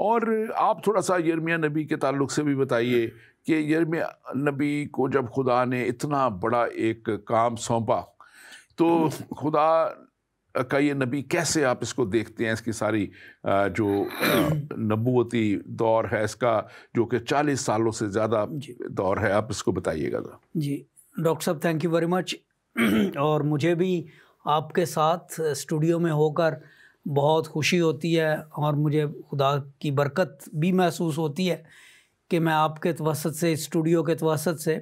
اور آپ تھوڑا سا یرمیہ نبی کے تعلق سے بھی بتائیے کہ یرمیہ نبی کو جب خدا نے اتنا بڑا ایک کام سونپا تو خدا کا یہ نبی کیسے آپ اس کو دیکھتے ہیں، اس کی ساری جو نبوتی دور ہے اس کا، جو کہ 40 سالوں سے زیادہ دور ہے، آپ اس کو بتائیے گا۔ جی ڈاکٹر صاحب تھینک یو ویری مچ، اور مجھے بھی آپ کے ساتھ اسٹوڈیو میں ہو کر بہت خوشی ہوتی ہے، اور مجھے خدا کی برکت بھی محسوس ہوتی ہے کہ میں آپ کے توسط سے، اسٹوڈیو کے توسط سے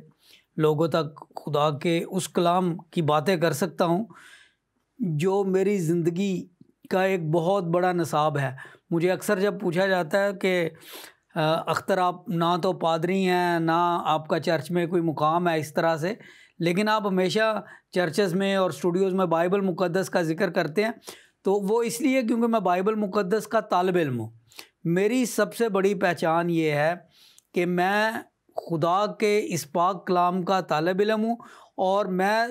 لوگوں تک خدا کے اس کلام کی باتیں کر سکتا ہوں جو میری زندگی کا ایک بہت بڑا نصاب ہے۔ مجھے اکثر جب پوچھا جاتا ہے کہ اختر آپ نہ تو پادری ہیں، نہ آپ کا چرچ میں کوئی مقام ہے اس طرح سے، لیکن آپ ہمیشہ چرچز میں اور اسٹوڈیوز میں بائبل مقدس کا ذکر کرتے ہیں، تو وہ اس لیے کیونکہ میں بائبل مقدس کا طالب علم ہوں۔ میری سب سے بڑی پہچان یہ ہے کہ میں خدا کے اس پاک کلام کا طالب علم ہوں، اور میں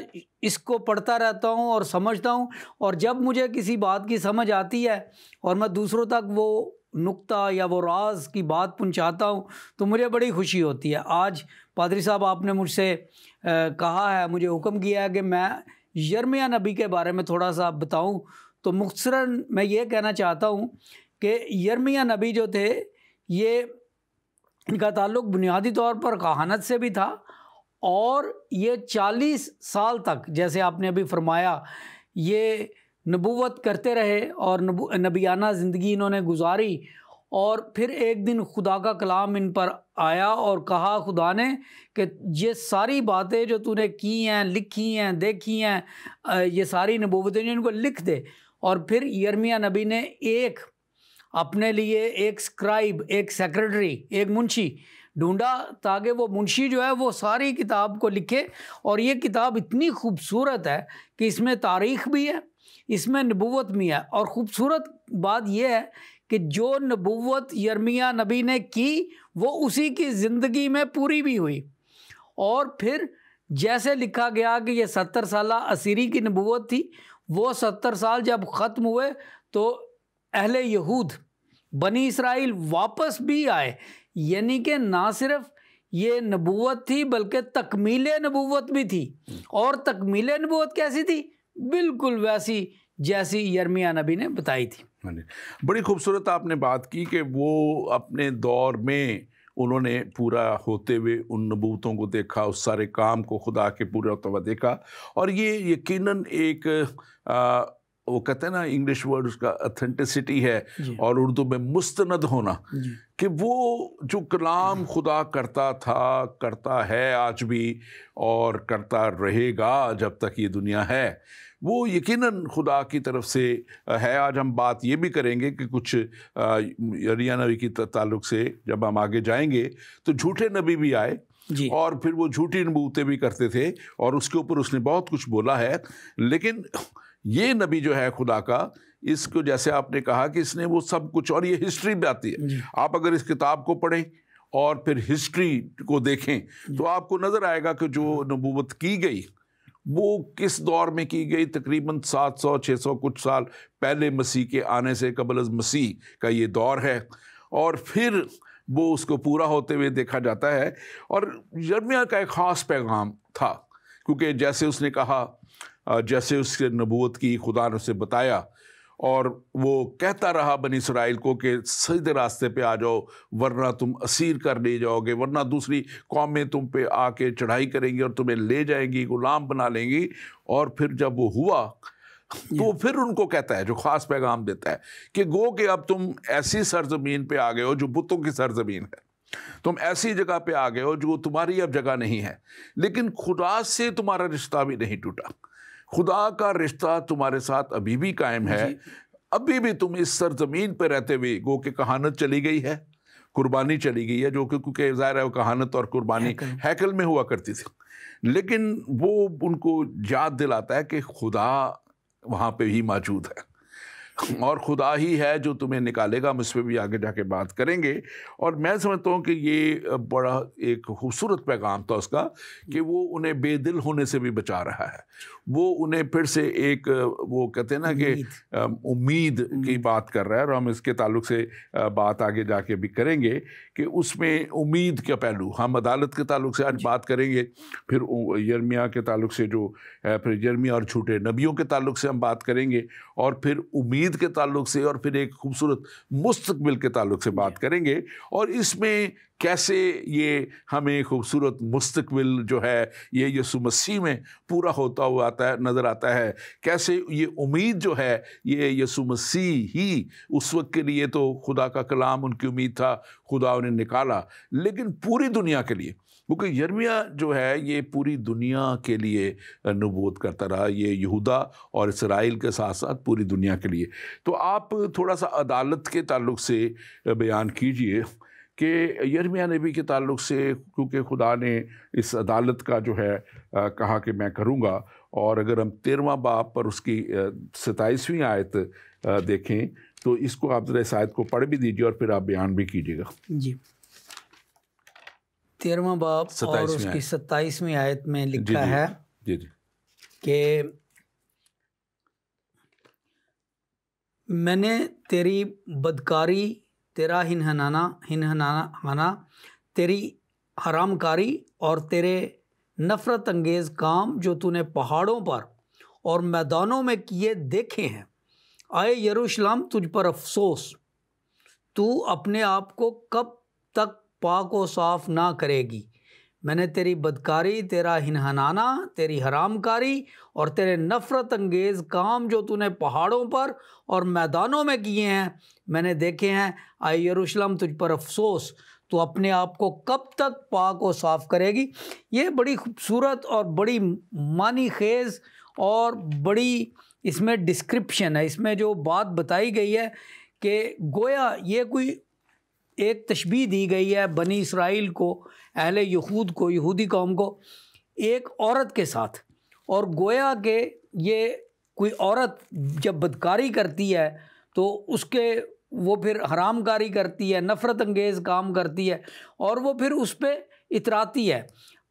اس کو پڑھتا رہتا ہوں اور سمجھتا ہوں، اور جب مجھے کسی بات کی سمجھ آتی ہے اور میں دوسروں تک وہ نقطہ یا وہ راز کی بات پہنچاتا ہوں تو مجھے بڑی خوشی ہوتی ہے۔ آج پادری صاحب آپ نے مجھ سے کہا ہے، مجھے حکم کیا ہے کہ میں یرمیہ نبی کے بارے میں تھوڑا سا بتاؤں، تو مختصراً میں یہ کہنا چاہتا ہوں کہ یرمیہ نبی جو تھے، یہ ان کا تعلق بنیادی طور پر کہانت سے بھی تھا، اور یہ 40 سال تک جیسے آپ نے ابھی فرمایا یہ نبوت کرتے رہے، اور نبیانہ زندگی انہوں نے گزاری، اور پھر ایک دن خدا کا کلام ان پر آیا اور کہا خدا نے کہ یہ ساری باتیں جو تو نے کی ہیں، لکھی ہیں، دیکھی ہیں، یہ ساری نبوتیں ان کو لکھ دے۔ اور پھر یرمیہ نبی نے ایک اپنے لیے ایک سکرائب، ایک سیکرٹری، ایک منشی ڈھونڈا تاکہ وہ منشی جو ہے وہ ساری کتاب کو لکھے، اور یہ کتاب اتنی خوبصورت ہے کہ اس میں تاریخ بھی ہے، اس میں نبوت بھی ہے، اور خوبصورت بات یہ ہے کہ جو نبوت یرمیہ نبی نے کی وہ اسی کی زندگی میں پوری بھی ہوئی۔ اور پھر جیسے لکھا گیا کہ یہ 70 سالہ اسیری کی نبوت تھی، وہ 70 سال جب ختم ہوئے تو اہل یہود بنی اسرائیل واپس بھی آئے، یعنی کہ نہ صرف یہ نبوت تھی بلکہ تکمیل نبوت بھی تھی۔ اور تکمیل نبوت کیسی تھی؟ بالکل ویسی جیسی یرمیہ نبی نے بتائی تھی۔ بڑی خوبصورت آپ نے بات کی کہ وہ اپنے دور میں انہوں نے پورا ہوتے ہوئے ان نبوتوں کو دیکھا، اس سارے کام کو خدا کے پورا ہوتا ہوا دیکھا، اور یہ یقیناً ایک وہ کہتے ہیں نا انگلش ورڈ اس کا اتھینٹسٹی ہے، اور اردو میں مستند ہونا، کہ وہ جو کلام خدا کرتا تھا، کرتا ہے آج بھی، اور کرتا رہے گا جب تک یہ دنیا ہے، وہ یقیناً خدا کی طرف سے ہے۔ آج ہم بات یہ بھی کریں گے کہ کچھ یرمیہ نبی کی تعلق سے جب ہم آگے جائیں گے تو جھوٹے نبی بھی آئے، اور پھر وہ جھوٹی نبوتیں بھی کرتے تھے، اور اس کے اوپر اس نے بہت کچھ بولا ہے۔ لیکن یہ نبی جو ہے خدا کا، اس کو جیسے آپ نے کہا کہ اس نے وہ سب کچھ، اور یہ ہسٹری بھی آتی ہے، آپ اگر اس کتاب کو پڑھیں اور پھر ہسٹری کو دیکھیں تو آپ کو نظر آئے گا کہ جو نبوت کی گئی وہ کس دور میں کی گئی۔ تقریباً 700-600 کچھ سال پہلے مسیح کے آنے سے قبل از مسیح کا یہ دور ہے، اور پھر وہ اس کو پورا ہوتے ہوئے دیکھا جاتا ہے۔ اور یرمیہ کا ایک خاص پیغام تھا، کیونکہ جیسے اس نے کہا، جیسے اس کے نبوت کی خدا نے اسے بتایا، اور وہ کہتا رہا بنی اسرائیل کو کہ سیدھے راستے پہ آ جاؤ ورنہ تم اسیر کر لے جاؤ گے، ورنہ دوسری قومیں تم پہ آ کے چڑھائی کریں گی اور تمہیں لے جائیں گی، غلام بنا لیں گی۔ اور پھر جب وہ ہوا تو پھر ان کو کہتا ہے، جو خاص پیغام دیتا ہے کہ گو کہ اب تم ایسی سرزمین پہ آ گئے ہو جو بتوں کی سرزمین ہے، تم ایسی جگہ پہ آ گئے ہو جو تمہاری اب جگہ نہیں ہے، لیکن خدا سے تمہارا رشتہ بھی نہیں ٹوٹا، خدا کا رشتہ تمہارے ساتھ ابھی بھی قائم ہے، ابھی بھی تم اس سرزمین پہ رہتے ہوئے، گو کہ کہانت چلی گئی ہے، قربانی چلی گئی ہے، جو کہ کیونکہ ظاہر ہے وہ کہانت اور قربانی ہیکل میں ہوا کرتی تھی، لیکن وہ ان کو یاد دلاتا ہے کہ خدا وہاں پہ ہی موجود ہے۔ اور خدا ہی ہے جو تمہیں نکالے گا. ہم اس پہ بھی آگے جا کے بات کریں گے. اور میں سمجھتا ہوں کہ یہ بڑا ایک خوبصورت پیغام تھا اس کا کہ وہ انہیں بے دل ہونے سے بھی بچا رہا ہے. وہ انہیں پھر سے ایک وہ کہتے ہیں نا کہ امید کی بات کر رہا ہے. اور ہم اس کے تعلق سے بات آگے جا کے بھی کریں گے کہ اس میں امید کا پہلو. ہم عدالت کے تعلق سے آج بات کریں گے, پھر یرمیہ کے تعلق سے جو ہے, پھر یرمیہ اور جھوٹے نبیوں کے تعلق سے ہم بات کریں گے, اور پھر امید کے تعلق سے, اور پھر ایک خوبصورت مستقبل کے تعلق سے بات کریں گے. اور اس میں کیسے یہ ہمیں خوبصورت مستقبل جو ہے یہ یسوع مسیح میں پورا ہوتا ہوا آتا ہے, نظر آتا ہے. کیسے یہ امید جو ہے یہ یسوع مسیح ہی اس وقت کے لیے تو خدا کا کلام ان کی امید تھا, خدا انہیں نکالا, لیکن پوری دنیا کے لیے, کیونکہ یرمیہ جو ہے یہ پوری دنیا کے لیے نبوت کرتا رہا, یہ یہودا اور اسرائیل کے ساتھ ساتھ پوری دنیا کے لیے. تو آپ تھوڑا سا عدالت کے تعلق سے بیان کیجئے کہ یرمیہ نبی کے تعلق سے, کیونکہ خدا نے اس عدالت کا جو ہے کہا کہ میں کروں گا. اور اگر ہم 13واں باب پر اس کی 27ویں آیت دیکھیں تو اس کو آپ ذرا اس آیت کو پڑھ بھی دیجیے اور پھر آپ بیان بھی کیجیے گا. جی, 13واں باب اور اس کی 27ویں آیت میں لکھا ہے کہ میں نے تیری بدکاری, تیرا ہنہنانا, تیری حرام کاری اور تیرے نفرت انگیز کام جو تو نے پہاڑوں پر اور میدانوں میں کیے دیکھے ہیں. آئے یروشلم تجھ پر افسوس, تو اپنے آپ کو کب تک پاک و صاف نہ کرے گی. میں نے تیری بدکاری, تیرا ہنہنانا, تیری حرام کاری اور تیرے نفرت انگیز کام جو تو نے پہاڑوں پر اور میدانوں میں کیے ہیں میں نے دیکھے ہیں. آئے یروشلم تجھ پر افسوس, تو اپنے آپ کو کب تک پاک و صاف کرے گی. یہ بڑی خوبصورت اور بڑی معنی خیز اور بڑی اس میں ڈسکرپشن ہے. اس میں جو بات بتائی گئی ہے کہ گویا یہ کوئی ایک تشبیہ دی گئی ہے بنی اسرائیل کو, اہل یہود کو, یہودی قوم کو ایک عورت کے ساتھ. اور گویا کہ یہ کوئی عورت جب بدکاری کرتی ہے تو اس کے وہ پھر حرام کاری کرتی ہے, نفرت انگیز کام کرتی ہے, اور وہ پھر اس پہ اتراتی ہے.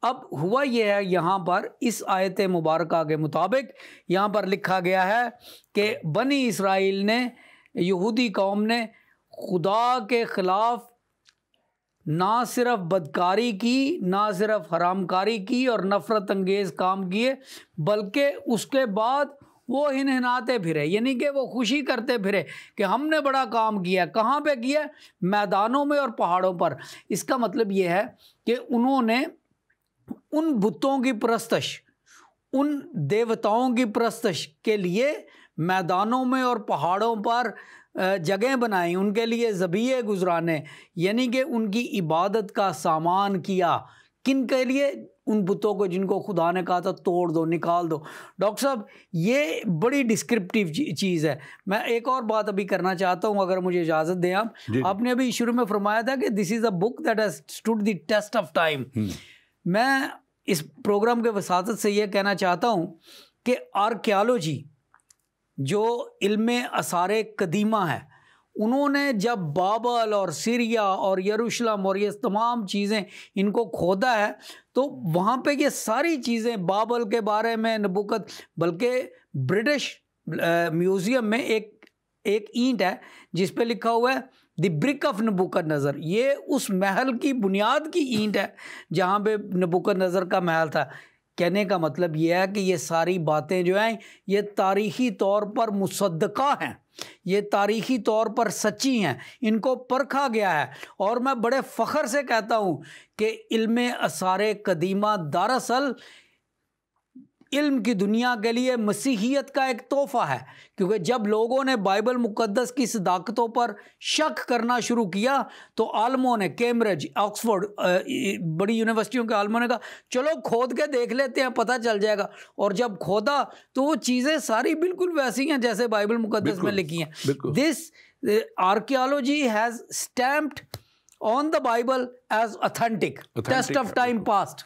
اب ہوا یہ ہے یہاں پر اس آیت مبارکہ کے مطابق یہاں پر لکھا گیا ہے کہ بنی اسرائیل نے, یہودی قوم نے خدا کے خلاف نہ صرف بدکاری کی, نہ صرف حرام کاری کی اور نفرت انگیز کام کیے, بلکہ اس کے بعد وہ ہنہناتے پھرے, یعنی کہ وہ خوشی کرتے پھرے کہ ہم نے بڑا کام کیا. کہاں پہ کیا؟ میدانوں میں اور پہاڑوں پر. اس کا مطلب یہ ہے کہ انہوں نے ان بتوں کی پرستش, ان دیوتاؤں کی پرستش کے لیے میدانوں میں اور پہاڑوں پر جگہیں بنائیں, ان کے لیے ذبیحے گزرانے, یعنی کہ ان کی عبادت کا سامان کیا. کن کے لیے؟ ان بتوں کو جن کو خدا نے کہا تھا توڑ دو, نکال دو. ڈاکٹر صاحب یہ بڑی ڈسکرپٹیو چیز ہے. میں ایک اور بات ابھی کرنا چاہتا ہوں اگر مجھے اجازت دیں آپ. آپ نے ابھی شروع میں فرمایا تھا کہ this is a book that has stood the test of time. میں اس پروگرام کے وساطت سے یہ کہنا چاہتا ہوں کہ آرکیالوجی جو علم آثار قدیمہ ہے, انہوں نے جب بابل اور سیریا اور یروشلم اور یہ تمام چیزیں ان کو کھودا ہے تو وہاں پہ یہ ساری چیزیں بابل کے بارے میں نبوکت, بلکہ برٹش میوزیم میں ایک اینٹ ہے جس پہ لکھا ہوا ہے دی برک آف نبوکت نظر. یہ اس محل کی بنیاد کی اینٹ ہے جہاں پہ نبوکت نظر کا محل تھا. کہنے کا مطلب یہ ہے کہ یہ ساری باتیں جو ہیں یہ تاریخی طور پر مصدقہ ہیں, یہ تاریخی طور پر سچی ہیں, ان کو پرکھا گیا ہے. اور میں بڑے فخر سے کہتا ہوں کہ علم آثار قدیمہ دراصل علم کی دنیا کے لیے مسیحیت کا ایک تحفہ ہے, کیونکہ جب لوگوں نے بائبل مقدس کی صداقتوں پر شک کرنا شروع کیا تو عالموں نے, کیمبرج, آکسفورڈ, بڑی یونیورسٹیوں کے عالموں نے کہا چلو کھود کے دیکھ لیتے ہیں, پتہ چل جائے گا. اور جب کھودا تو وہ چیزیں ساری بالکل ویسی ہیں جیسے بائبل مقدس میں لکھی ہیں. This archaeology has stamped on the Bible as authentic, test of time past.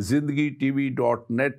ZindagiTV.net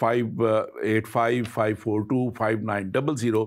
585 542 5900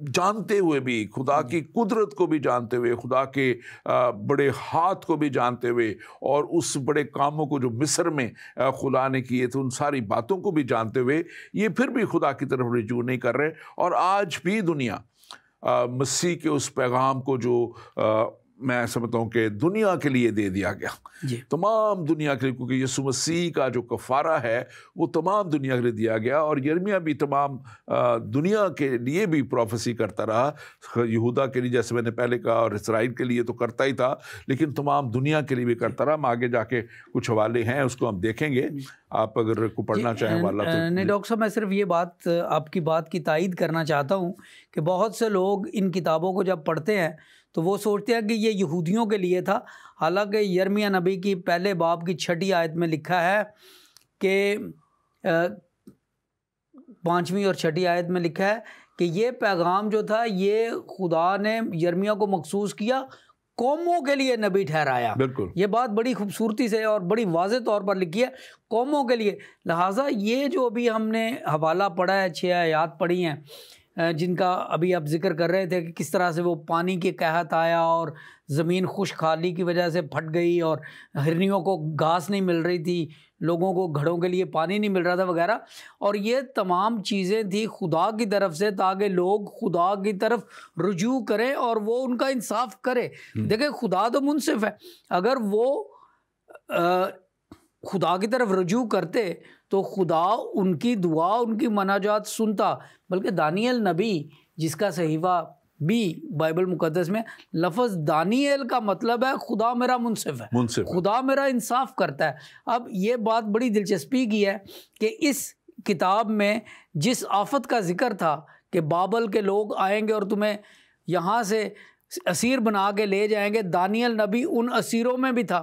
جانتے ہوئے بھی, خدا کی قدرت کو بھی جانتے ہوئے, خدا کے بڑے ہاتھ کو بھی جانتے ہوئے, اور اس بڑے کاموں کو جو مصر میں خدا نے کیے تھے ان ساری باتوں کو بھی جانتے ہوئے, یہ پھر بھی خدا کی طرف رجوع نہیں کر رہے. اور آج بھی دنیا مسیح کے اس پیغام کو جو میں سمجھتا ہوں کہ دنیا کے لیے دے دیا گیا, تمام دنیا کے لیے, کیونکہ یسوع مسیح کا جو کفارہ ہے وہ تمام دنیا کے لیے دیا گیا. اور یرمیہ بھی تمام دنیا کے لیے بھی پروفیسی کرتا رہا, یہودا کے لیے جیسے میں نے پہلے کہا, اور اسرائیل کے لیے تو کرتا ہی تھا, لیکن تمام دنیا کے لیے بھی کرتا رہا. ہم آگے جا کے کچھ حوالے ہیں, اس کو ہم دیکھیں گے, آپ اگر کو پڑھنا چاہیں حوالہ تو. نہیں ڈاکٹر صاحب, میں صرف یہ بات آپ کی بات کی تائید کرنا چاہتا ہوں کہ بہت سے لوگ ان کتابوں کو جب پڑھتے ہیں تو وہ سوچتے ہیں کہ یہ یہودیوں کے لیے تھا, حالانکہ یرمیہ نبی کی پہلے باب کی 6 آیت میں لکھا ہے کہ 5ویں اور 6 آیت میں لکھا ہے کہ یہ پیغام جو تھا یہ خدا نے یرمیہ کو مخصوص کیا, قوموں کے لیے نبی ٹھہرایا. بالکل, یہ بات بڑی خوبصورتی سے اور بڑی واضح طور پر لکھی ہے, قوموں کے لیے. لہٰذا یہ جو ابھی ہم نے حوالہ پڑھا ہے, 6 آیات پڑھی ہیں جن کا ابھی آپ ذکر کر رہے تھے کہ کس طرح سے وہ پانی کے قحط آیا اور زمین خشک حالی کی وجہ سے پھٹ گئی, اور ہرنیوں کو گھاس نہیں مل رہی تھی, لوگوں کو گھڑوں کے لیے پانی نہیں مل رہا تھا وغیرہ. اور یہ تمام چیزیں تھی خدا کی طرف سے تاکہ لوگ خدا کی طرف رجوع کریں اور وہ ان کا انصاف کرے. دیکھیں خدا تو منصف ہے, اگر وہ خدا کی طرف رجوع کرتے تو خدا ان کی دعا, ان کی مناجات سنتا. بلکہ دانیل نبی جس کا صحیفہ بھی بائبل مقدس میں, لفظ دانیل کا مطلب ہے خدا میرا منصف ہے, خدا میرا انصاف کرتا ہے. اب یہ بات بڑی دلچسپی کی ہے کہ اس کتاب میں جس آفت کا ذکر تھا کہ بابل کے لوگ آئیں گے اور تمہیں یہاں سے اسیر بنا کے لے جائیں گے, دانیل نبی ان اسیروں میں بھی تھا.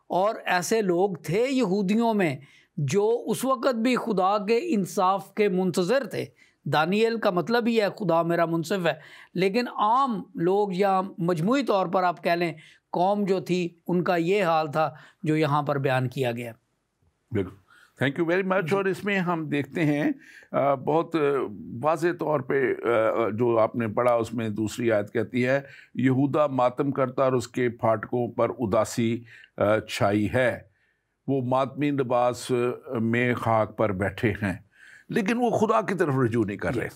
اور ایسے لوگ تھے یہودیوں میں جو اس وقت بھی خدا کے انصاف کے منتظر تھے. دانیل کا مطلب ہی ہے خدا میرا منصف ہے, لیکن عام لوگ یا مجموعی طور پر آپ کہہ لیں قوم جو تھی ان کا یہ حال تھا جو یہاں پر بیان کیا گیا. بالکل, تھینک یو ویری مچ. اور اس میں ہم دیکھتے ہیں بہت واضح طور پہ جو آپ نے پڑھا اس میں دوسری آیت کہتی ہے, یہودا ماتم کرتا اور اس کے پھاٹکوں پر اداسی چھائی ہے, وہ ماتمی لباس میں خاک پر بیٹھے ہیں. لیکن وہ خدا کی طرف رجوع نہیں کر رہے.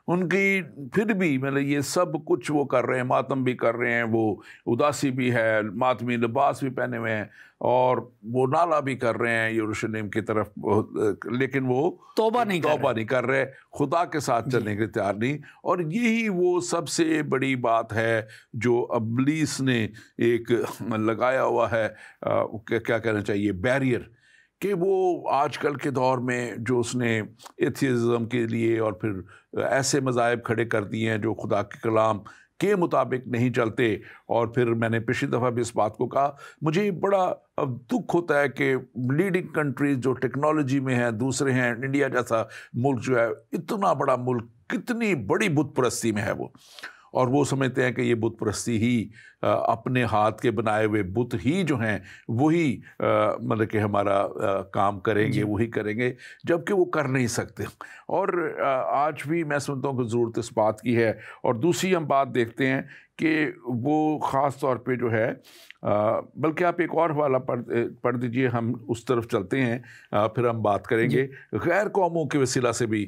ان کی پھر بھی مطلب یہ سب کچھ وہ کر رہے ہیں, ماتم بھی کر رہے ہیں, وہ اداسی بھی ہے, ماتمی لباس بھی پہنے ہوئے ہیں, اور وہ نالا بھی کر رہے ہیں یروشلم کی طرف, لیکن وہ توبہ نہیں کر رہے, خدا کے ساتھ چلنے کے لیے تیار نہیں. اور یہی وہ سب سے بڑی بات ہے جو ابلیس نے ایک لگایا ہوا ہے, کیا کہنا چاہیے, بیریئر, کہ وہ آج کل کے دور میں جو اس نے ایتھیزم کے لیے اور پھر ایسے مذاہب کھڑے کر دیے ہیں جو خدا کے کلام کے مطابق نہیں چلتے. اور پھر میں نے پچھلی دفعہ بھی اس بات کو کہا, مجھے بڑا دکھ ہوتا ہے کہ لیڈنگ کنٹریز جو ٹیکنالوجی میں ہیں, دوسرے ہیں, انڈیا جیسا ملک جو ہے, اتنا بڑا ملک, کتنی بڑی بت پرستی میں ہے وہ, اور وہ سمجھتے ہیں کہ یہ بت پرستی ہی اپنے ہاتھ کے بنائے ہوئے بت ہی جو ہیں وہی مطلب کہ ہمارا کام کریں گے, وہی کریں گے, جبکہ وہ کر نہیں سکتے. اور آج بھی میں سمجھتا ہوں کہ ضرورت اس بات کی ہے. اور دوسری ہم بات دیکھتے ہیں کہ وہ خاص طور پہ جو ہے, بلکہ آپ ایک اور حوالہ پڑھ دیجئے, ہم اس طرف چلتے ہیں, پھر ہم بات کریں گے غیر قوموں کے وسیلہ سے بھی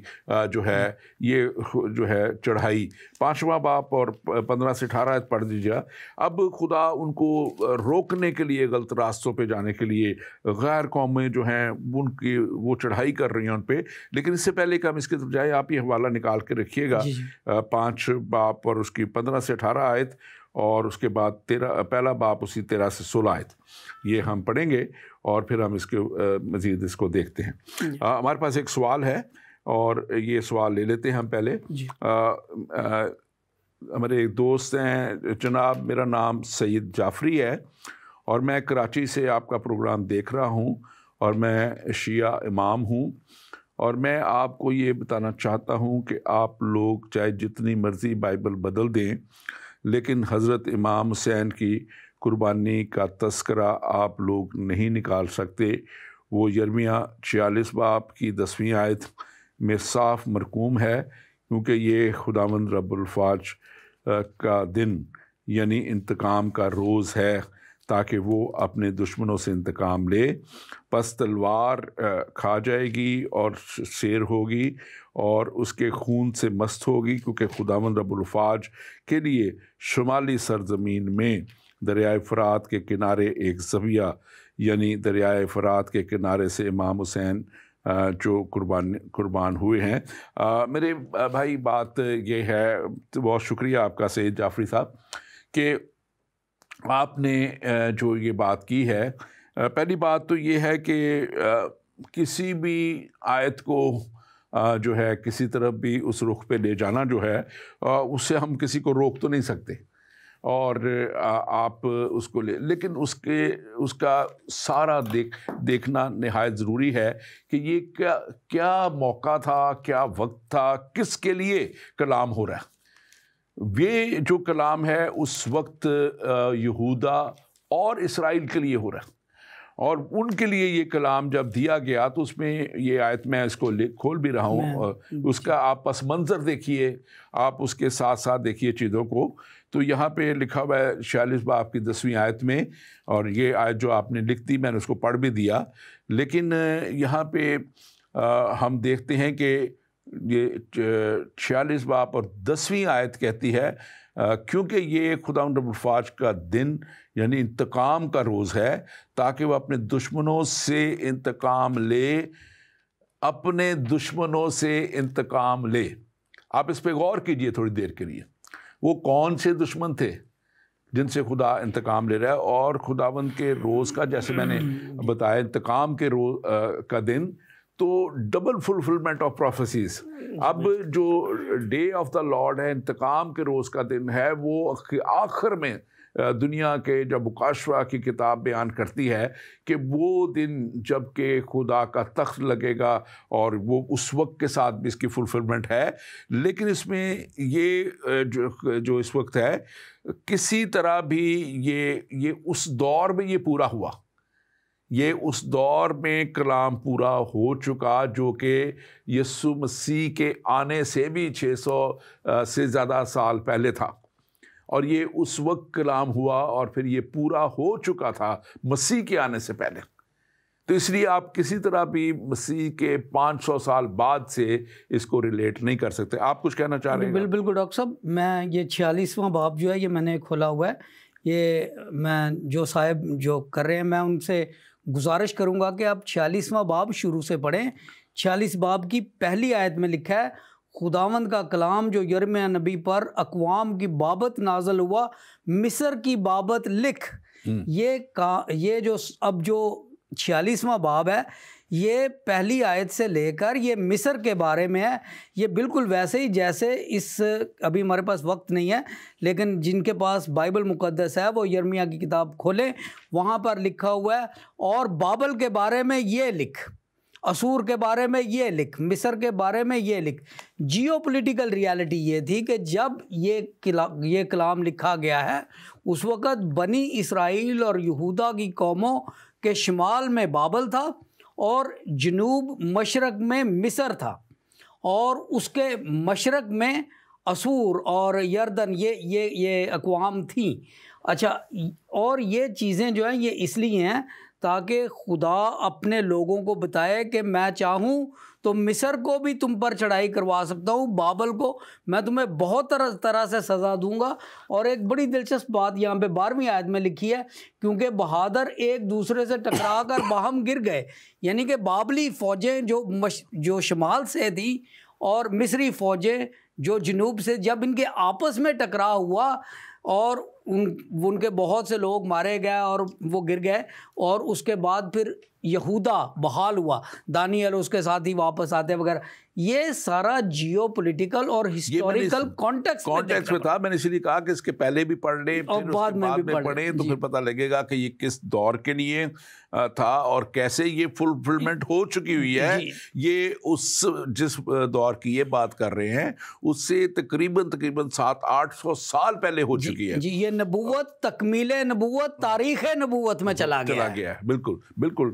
جو ہے یہ جو ہے چڑھائی. 5واں باب اور 15 سے 18 پڑھ دیجیے. اب خدا ان کو روکنے کے لیے, غلط راستوں پہ جانے کے لیے, غیر قومیں جو ہیں ان کی وہ چڑھائی کر رہی ہیں ان پہ. لیکن اس سے پہلے کہ ہم اس کے طرف جائیں, آپ یہ حوالہ نکال کے رکھیے گا, 5 باب اور اس کی 15 سے 18 آیت, اور اس کے بعد پہلا باب اسی 13 سے 16 آیت, یہ ہم پڑھیں گے اور پھر ہم اس کے مزید اس کو دیکھتے ہیں. ہمارے پاس ایک سوال ہے اور یہ سوال لے لیتے ہیں ہم پہلے. ہمارے ایک دوست ہیں, جناب میرا نام سید جعفری ہے اور میں کراچی سے آپ کا پروگرام دیکھ رہا ہوں, اور میں شیعہ امام ہوں, اور میں آپ کو یہ بتانا چاہتا ہوں کہ آپ لوگ چاہے جتنی مرضی بائبل بدل دیں, لیکن حضرت امام حسین کی قربانی کا تذکرہ آپ لوگ نہیں نکال سکتے. وہ یرمیہ 46 باب کی 10ویں آیت میں صاف مرقوم ہے کیونکہ یہ خداوند رب الفاج کا دن یعنی انتقام کا روز ہے، تاکہ وہ اپنے دشمنوں سے انتقام لے۔ پس تلوار کھا جائے گی اور شیر ہوگی اور اس کے خون سے مست ہوگی، کیونکہ خداوند رب الفاج کے لیے شمالی سرزمین میں دریائے فرات کے کنارے ایک زاویہ، یعنی دریائے فرات کے کنارے سے امام حسین جو قربان ہوئے ہیں۔ میرے بھائی بات یہ ہے، بہت شکریہ آپ کا سید جعفری صاحب کہ آپ نے جو یہ بات کی ہے۔ پہلی بات تو یہ ہے کہ کسی بھی آیت کو جو ہے کسی طرف بھی اس رخ پہ لے جانا جو ہے اس سے ہم کسی کو روک تو نہیں سکتے، اور آپ اس کو لیکن اس کا سارا دیکھنا نہایت ضروری ہے کہ یہ کیا موقع تھا، کیا وقت تھا، کس کے لیے کلام ہو رہا ہے۔ یہ جو کلام ہے اس وقت یہودا اور اسرائیل کے لیے ہو رہا ہے، اور ان کے لیے یہ کلام جب دیا گیا تو اس میں یہ آیت میں اس کو کھول بھی رہا ہوں، اس کا آپ پس منظر دیکھیے، آپ اس کے ساتھ ساتھ دیکھیے چیزوں کو۔ تو یہاں پہ لکھا ہوا ہے 46 باب کی 10ویں آیت میں، اور یہ آیت جو آپ نے لکھ دی میں نے اس کو پڑھ بھی دیا، لیکن یہاں پہ ہم دیکھتے ہیں کہ یہ 46 باب اور 10ویں آیت کہتی ہے کیونکہ یہ خداوند رب الفاج کا دن یعنی انتقام کا روز ہے، تاکہ وہ اپنے دشمنوں سے انتقام لے، اپنے دشمنوں سے انتقام لے۔ آپ اس پہ غور کیجئے تھوڑی دیر کے لیے، وہ کون سے دشمن تھے جن سے خدا انتقام لے رہا ہے؟ اور خداوند کے روز کا، جیسے میں نے بتایا، انتقام کے روز کا دن تو ڈبل فلفلمنٹ آف پروفیسیز۔ اب جو ڈے آف دا لارڈ ہے، انتقام کے روز کا دن ہے، وہ آخر میں دنیا کے جب مکاشفہ کی کتاب بیان کرتی ہے کہ وہ دن جب کہ خدا کا تخت لگے گا، اور وہ اس وقت کے ساتھ بھی اس کی فلفلمنٹ ہے۔ لیکن اس میں یہ جو اس وقت ہے، کسی طرح بھی یہ اس دور میں یہ پورا ہوا، یہ اس دور میں کلام پورا ہو چکا جو کہ یسوع مسیح کے آنے سے بھی 600 سے زیادہ سال پہلے تھا، اور یہ اس وقت کلام ہوا اور پھر یہ پورا ہو چکا تھا مسیح کے آنے سے پہلے۔ تو اس لیے آپ کسی طرح بھی مسیح کے 500 سال بعد سے اس کو ریلیٹ نہیں کر سکتے۔ آپ کچھ کہنا چاہ رہے ہیں؟ بالکل ڈاکٹر صاحب، میں یہ 46واں باب جو ہے یہ میں نے کھولا ہوا ہے، یہ میں جو صاحب جو کر رہے ہیں میں ان سے گزارش کروں گا کہ آپ 46واں باب شروع سے پڑھیں۔ 46 باب کی پہلی آیت میں لکھا ہے، خداوند کا کلام جو یرمیہ نبی پر اقوام کی بابت نازل ہوا، مصر کی بابت لکھ۔ یہ جو اب جو 46واں باب ہے، یہ پہلی آیت سے لے کر یہ مصر کے بارے میں ہے۔ یہ بالکل ویسے ہی جیسے ابھی ہمارے پاس وقت نہیں ہے، لیکن جن کے پاس بائبل مقدس ہے وہ یرمیہ کی کتاب کھولیں، وہاں پر لکھا ہوا ہے، اور بابل کے بارے میں یہ لکھ، اسور کے بارے میں یہ لکھ، مصر کے بارے میں یہ لکھ۔ جیو پولیٹیکل ریالٹی یہ تھی کہ جب یہ کلام لکھا گیا ہے، اس وقت بنی اسرائیل اور یہودا کی قوموں کے شمال میں بابل تھا، اور جنوب مشرق میں مصر تھا، اور اس کے مشرق میں اسور اور یردن یہ اقوام تھیں۔ اچھا، اور یہ چیزیں جو ہیں یہ اس لیے ہیں تاکہ خدا اپنے لوگوں کو بتائے کہ میں چاہوں تو مصر کو بھی تم پر چڑھائی کروا سکتا ہوں، بابل کو میں تمہیں بہت طرح سے سزا دوں گا۔ اور ایک بڑی دلچسپ بات یہاں پہ 12ویں آیت میں لکھی ہے، کیونکہ بہادر ایک دوسرے سے ٹکرا کر باہم گر گئے، یعنی کہ بابلی فوجیں جو شمال سے تھیں اور مصری فوجیں جو جنوب سے، جب ان کے آپس میں ٹکراؤ ہوا اور ان کے بہت سے لوگ مارے گئے اور وہ گر گئے، اور اس کے بعد پھر یہودا بحال ہوا، دانیل اس کے ساتھ ہی واپس آتے وغیرہ۔ یہ سارا جیو پولیٹیکل اور ہسٹوریکل کانٹیکسٹ میں تھا۔ میں نے اس لیے کہا کہ اس کے پہلے بھی پڑھ لیں، اور بعد میں پڑھیں تو پھر پتہ لگے گا کہ یہ کس دور کے لیے تھا اور کیسے یہ فلفلمنٹ ہو چکی ہوئی ہے۔ یہ جس دور کی یہ بات کر رہے ہیں اس سے تقریباً 700-800 سال پہلے ہو چکی ہے۔ جی، یہ نبوت، تکمیل نبوت، تاریخ نبوت میں چلا گیا ہے۔ بالکل بالکل۔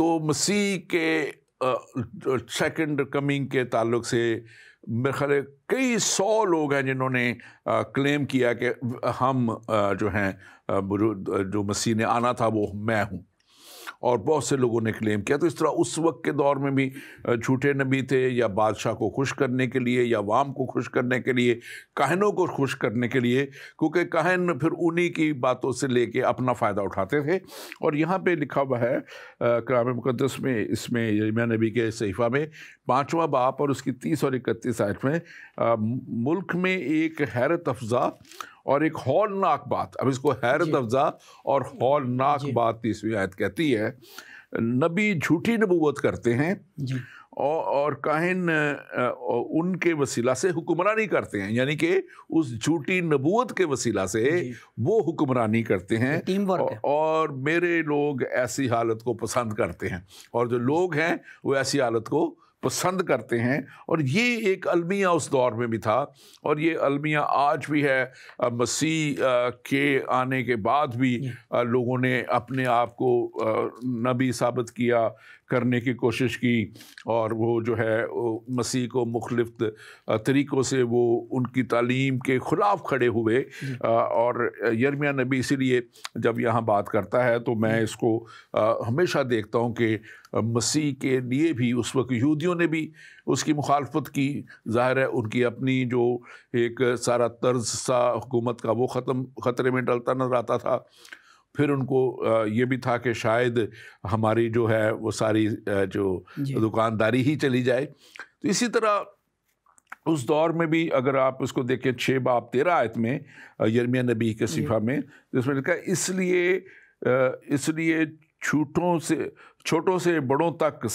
تو مسیح کے سیکنڈ کمنگ کے تعلق سے میرے خیال ہے کئی 100 لوگ ہیں جنہوں نے کلیم کیا کہ ہم جو ہیں جو مسیح نے آنا تھا وہ میں ہوں، اور بہت سے لوگوں نے کلیم کیا۔ تو اس طرح اس وقت کے دور میں بھی جھوٹے نبی تھے، یا بادشاہ کو خوش کرنے کے لیے، یا عوام کو خوش کرنے کے لیے، کاہنوں کو خوش کرنے کے لیے، کیونکہ کاہن پھر انہی کی باتوں سے لے کے اپنا فائدہ اٹھاتے تھے۔ اور یہاں پہ لکھا ہوا ہے کلام مقدس میں، اس میں یرمیہ نبی کے صحیفہ میں 5واں باب اور اس کی 30 اور 31 آیت میں ملک میں ایک حیرت افزا اور ایک ہولناک بات، اب اس کو حیرت افزا اور ہولناک بات 30ویں آیت کہتی ہے، نبی جھوٹی نبوت کرتے ہیں اور کاہن ان کے وسیلہ سے حکمرانی کرتے ہیں، یعنی کہ اس جھوٹی نبوت کے وسیلہ سے وہ حکمرانی کرتے ہیں، اور میرے لوگ ایسی حالت کو پسند کرتے ہیں، اور جو لوگ ہیں وہ ایسی حالت کو پسند کرتے ہیں۔ اور یہ ایک المیہ اس دور میں بھی تھا، اور یہ المیہ آج بھی ہے۔ مسیح کے آنے کے بعد بھی لوگوں نے اپنے آپ کو نبی ثابت کیا کرنے کی کوشش کی، اور وہ جو ہے مسیح کو مختلف طریقوں سے وہ ان کی تعلیم کے خلاف کھڑے ہوئے۔ اور یرمیہ نبی اسی لیے جب یہاں بات کرتا ہے تو میں اس کو ہمیشہ دیکھتا ہوں کہ مسیح کے لیے بھی اس وقت یہودیوں نے بھی اس کی مخالفت کی، ظاہر ہے ان کی اپنی جو ایک سارا طرز سا حکومت کا وہ خطرے میں ڈلتا نظر آتا تھا۔ پھر ان کو یہ بھی تھا کہ شاید ہماری جو ہے وہ ساری جو دکانداری ہی چلی جائے۔ تو اسی طرح اس دور میں بھی اگر آپ اس کو دیکھیں 6 باب 13 آیت میں یرمیہ نبی کے صحیفہ میں، جس میں لکھا ہے اس لیے چھوٹوں سے بڑوں تک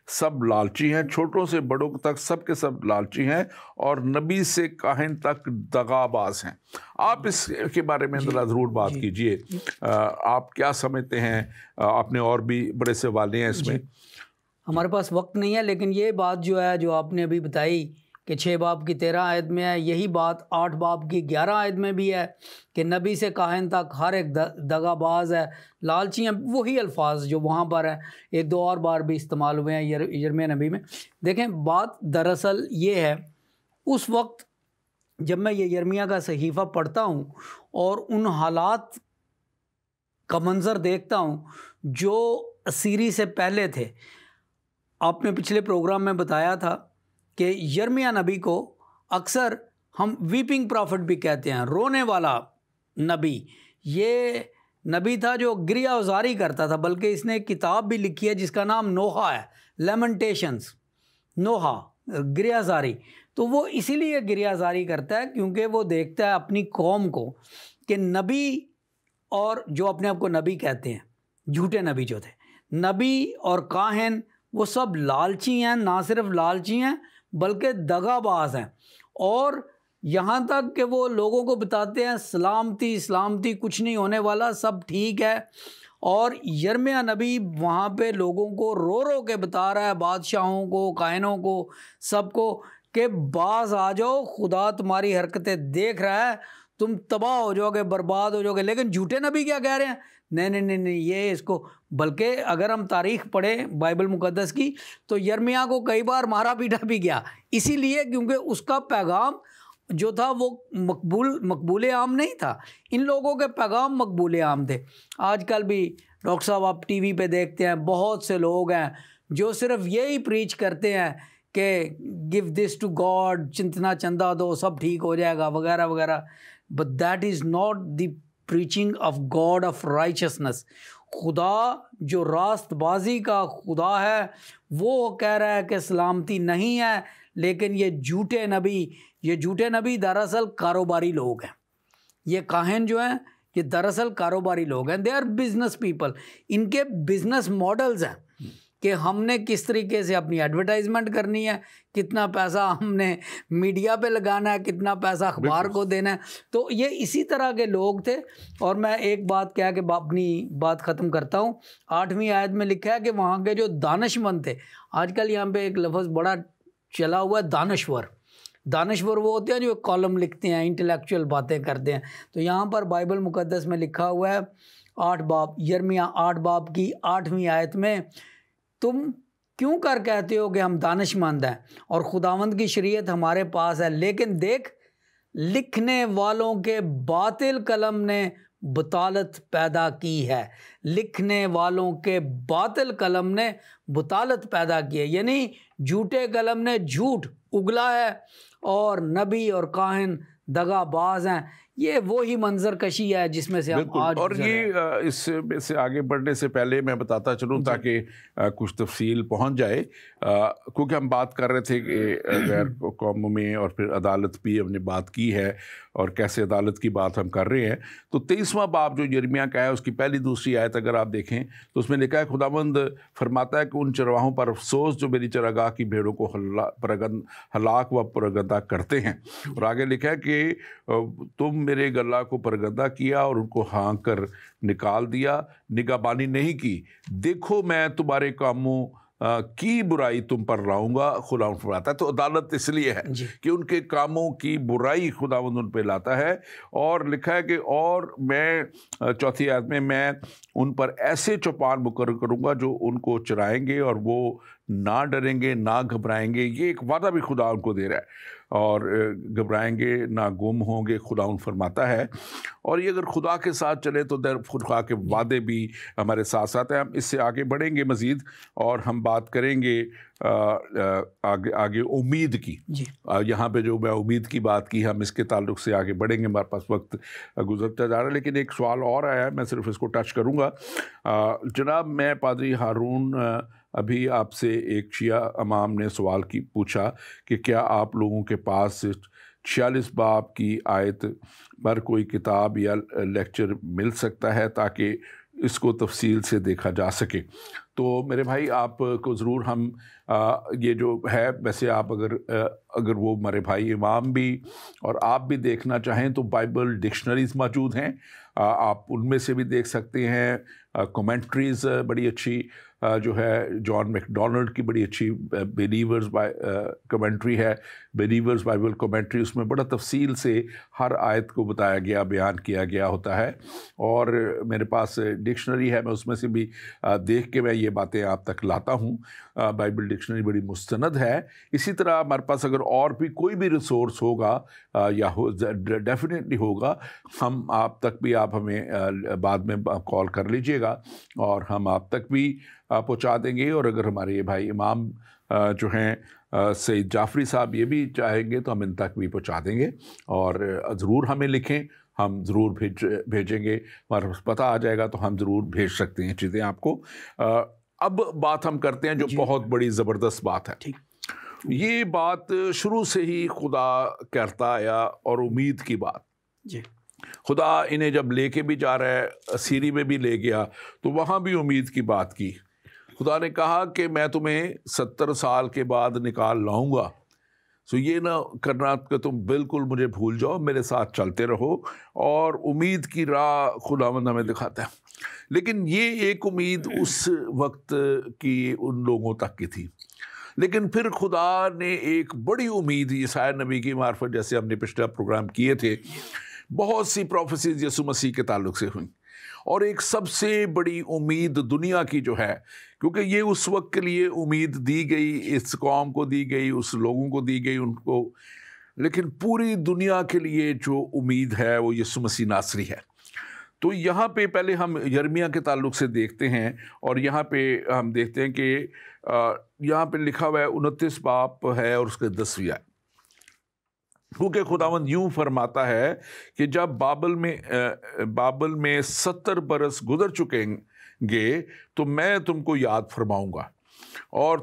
سب لالچی ہیں، چھوٹوں سے بڑوں تک سب کے سب لالچی ہیں، اور نبی سے کاہن تک دغا باز ہیں۔ آپ اس کے بارے میں ذرا ضرور بات کیجئے، آپ کیا سمجھتے ہیں؟ آپ نے اور بھی بڑے سے حوالے ہیں اس میں۔ ہمارے پاس وقت نہیں ہے، لیکن یہ بات جو ہے جو آپ نے ابھی بتائی کہ 6 باب کی 13 آیت میں ہے، یہی بات 8 باب کی 11 آیت میں بھی ہے کہ نبی سے کاہن تک ہر ایک دغا باز ہے، لالچی ہیں۔ وہی الفاظ جو وہاں پر ہیں 1-2 اور بار بھی استعمال ہوئے ہیں یرمیہ نبی میں۔ دیکھیں بات دراصل یہ ہے، اس وقت جب میں یہ یرمیہ کا صحیفہ پڑھتا ہوں اور ان حالات کا منظر دیکھتا ہوں جو اسیری سے پہلے تھے، آپ نے پچھلے پروگرام میں بتایا تھا کہ یرمیہ نبی کو اکثر ہم ویپنگ پرافٹ بھی کہتے ہیں، رونے والا نبی۔ یہ نبی تھا جو گریہ ازاری کرتا تھا، بلکہ اس نے ایک کتاب بھی لکھی ہے جس کا نام نوحہ ہے، لیمنٹیشنز، نوحہ، گریہ ازاری۔ تو وہ اسی لیے گریہ ازاری کرتا ہے کیونکہ وہ دیکھتا ہے اپنی قوم کو کہ نبی، اور جو اپنے آپ کو نبی کہتے ہیں، جھوٹے نبی جو تھے، نبی اور کاہن، وہ سب لالچی ہیں، نہ صرف لالچی ہیں بلکہ دغا باز ہیں، اور یہاں تک کہ وہ لوگوں کو بتاتے ہیں سلامتی کچھ نہیں ہونے والا، سب ٹھیک ہے۔ اور یرمیہ نبی وہاں پہ لوگوں کو رو رو کے بتا رہا ہے، بادشاہوں کو، کاہنوں کو، سب کو، کہ باز آ جاؤ، خدا تمہاری حرکتیں دیکھ رہا ہے، تم تباہ ہو جاؤ گے، برباد ہو جاؤ گے۔ لیکن جھوٹے نبی کیا کہہ رہے ہیں؟ نہیں، یہ اس کو، بلکہ اگر ہم تاریخ پڑھیں بائبل مقدس کی تو یرمیہ کو کئی بار مارا پیٹا بھی گیا، اسی لیے کیونکہ اس کا پیغام جو تھا وہ مقبول عام نہیں تھا۔ ان لوگوں کے پیغام مقبول عام تھے۔ آج کل بھی ڈاکٹر صاحب آپ ٹی وی پہ دیکھتے ہیں، بہت سے لوگ ہیں جو صرف یہی پریچ کرتے ہیں کہ گیو دس ٹو گاڈ، اتنا چندہ دو، سب ٹھیک ہو جائے گا، وغیرہ وغیرہ۔ But that is not the preaching of God of رائچسنس۔ خدا جو راست بازی کا خدا ہے وہ کہہ رہا ہے کہ سلامتی نہیں ہے، لیکن یہ جھوٹے نبی دراصل کاروباری لوگ ہیں۔ یہ کاہن جو ہیں یہ دراصل کاروباری لوگ ہیں، دے آر بزنس پیپل۔ ان کے بزنس ماڈلز ہیں کہ ہم نے کس طریقے سے اپنی ایڈورٹائزمنٹ کرنی ہے، کتنا پیسہ ہم نے میڈیا پہ لگانا ہے، کتنا پیسہ اخبار کو دینا ہے۔ تو یہ اسی طرح کے لوگ تھے۔ اور میں ایک بات کہہ کے اپنی بات ختم کرتا ہوں۔ 8ویں آیت میں لکھا ہے کہ وہاں کے جو دانش مند تھے، آج کل یہاں پہ ایک لفظ بڑا چلا ہوا ہے، دانشور۔ دانشور وہ ہوتے ہیں جو کالم لکھتے ہیں، انٹلیکچوئل باتیں کرتے ہیں. تو یہاں پر بائبل مقدس میں لکھا ہوا ہے 8 باب، یرمیہ 8 باب کی 8ویں آیت میں، تم کیوں کر کہتے ہو کہ ہم دانش مند ہیں اور خداوند کی شریعت ہمارے پاس ہے، لیکن دیکھ لکھنے والوں کے باطل قلم نے بطالت پیدا کی ہے. لکھنے والوں کے باطل قلم نے بطالت پیدا کی ہے، یعنی جھوٹے قلم نے جھوٹ اگلا ہے اور نبی اور کاہن دغا باز ہیں. یہ وہی منظر کشی ہے جس میں سے ہم آج اور یہ اس میں سے آگے بڑھنے سے پہلے میں بتاتا چلوں تاکہ کچھ تفصیل پہنچ جائے، کیونکہ ہم بات کر رہے تھے کہ غیر قوموں میں اور پھر عدالت بھی ہم نے بات کی ہے اور کیسے عدالت کی بات ہم کر رہے ہیں. تو 23واں باب جو یرمیہ کا ہے اس کی پہلی دوسری آیت اگر آپ دیکھیں تو اس میں لکھا ہے خداوند فرماتا ہے کہ ان چرواہوں پر افسوس جو میری چراگاہ کی بھیڑوں کو ہلاک و پرگندہ کرتے ہیں. اور آگے لکھا ہے کہ تم میرے گلہ کو پرگندہ کیا اور ان کو ہانک کر نکال دیا، نگہبانی نہیں کی. دیکھو میں تمہارے کاموں کی برائی تم پر لاؤں گا، خداوند فرماتا ہے. تو عدالت اس لیے ہے کہ ان کے کاموں کی برائی خداوند ان پہ لاتا ہے. اور لکھا ہے کہ اور میں 4 آیت میں ان پر ایسے چوپان مقرر کروں گا جو ان کو چرائیں گے اور وہ نہ ڈریں گے نہ گھبرائیں گے. یہ ایک وعدہ بھی خدا ان کو دے رہا ہے، اور گھبرائیں گے نہ گم ہوں گے، خدا ان فرماتا ہے. اور یہ اگر خدا کے ساتھ چلے تو در خدا کے وعدے بھی ہمارے ساتھ ساتھ ہیں. ہم اس سے آگے بڑھیں گے مزید اور ہم بات کریں گے آگے امید کی. یہاں پہ جو میں امید کی بات کی ہم اس کے تعلق سے آگے بڑھیں گے. ہمارے پاس وقت گزرتا جا رہا ہے، لیکن ایک سوال اور آیا ہے، میں صرف اس کو ٹچ کروں گا. جناب میں پادری ہارون ابھی آپ سے ایک شیعہ امام نے سوال پوچھا کہ کیا آپ لوگوں کے پاس 46 باب کی آیت پر کوئی کتاب یا لیکچر مل سکتا ہے تاکہ اس کو تفصیل سے دیکھا جا سکے. تو میرے بھائی آپ کو ضرور ہم یہ جو ہے، ویسے آپ اگر وہ ہمارے بھائی امام بھی اور آپ بھی دیکھنا چاہیں تو بائبل ڈکشنریز موجود ہیں، آپ ان میں سے بھی دیکھ سکتے ہیں. کومنٹریز بڑی اچھی جو ہے جان میک ڈونلڈ کی بڑی اچھی بلیورز کمنٹری ہے، بلیورز بائبل کمنٹری. اس میں بڑا تفصیل سے ہر آیت کو بتایا گیا، بیان کیا گیا ہوتا ہے. اور میرے پاس ڈکشنری ہے، میں اس میں سے بھی دیکھ کے میں یہ باتیں آپ تک لاتا ہوں. بائبل ڈکشنری بڑی مستند ہے. اسی طرح ہمارے پاس اگر اور بھی کوئی بھی ریسورس ہوگا یا ڈیفینیٹلی ہوگا، ہم آپ تک بھی، آپ ہمیں بعد میں کال کر لیجئے گا اور ہم آپ تک بھی پہنچا دیں گے. اور اگر ہمارے یہ بھائی امام جو ہیں سید جعفری صاحب یہ بھی چاہیں گے تو ہم ان تک بھی پہنچا دیں گے. اور ضرور ہمیں لکھیں، ہم ضرور بھیجیں گے. ہمارے پاس پتہ آ جائے گا تو ہم ضرور بھیج سکتے ہیں چیزیں آپ کو. اب بات ہم کرتے ہیں جو بہت بڑی زبردست بات ہے. یہ بات شروع سے ہی خدا کرتا آیا اور امید کی بات. خدا انہیں جب لے کے بھی جا رہا ہے، سیری میں بھی لے گیا تو وہاں بھی امید کی بات کی. خدا نے کہا کہ میں تمہیں 70 سال کے بعد نکال لاؤں گا. سو یہ نہ کرنا کہ تم بالکل مجھے بھول جاؤ، میرے ساتھ چلتے رہو. اور امید کی راہ خداوند ہمیں دکھاتا ہے. لیکن یہ ایک امید اس وقت کی ان لوگوں تک کی تھی، لیکن پھر خدا نے ایک بڑی امید یسوع نبی کی معرفت، جیسے ہم نے پچھلا پروگرام کیے تھے، بہت سی پروفیسیز یسوع مسیح کے تعلق سے ہوئیں. اور ایک سب سے بڑی امید دنیا کی جو ہے، کیونکہ یہ اس وقت کے لیے امید دی گئی، اس قوم کو دی گئی، اس لوگوں کو دی گئی ان کو، لیکن پوری دنیا کے لیے جو امید ہے وہ یسوع مسیح ناصری ہے. تو یہاں پہ پہلے ہم یرمیہ کے تعلق سے دیکھتے ہیں، اور یہاں پہ ہم دیکھتے ہیں کہ یہاں پہ لکھا ہوا ہے 29 باب ہے اور اس کے 10ویں آیت. کیونکہ خداوند یوں فرماتا ہے کہ جب بابل میں 70 برس گزر چکیں گے تو میں تم کو یاد فرماؤں گا، اور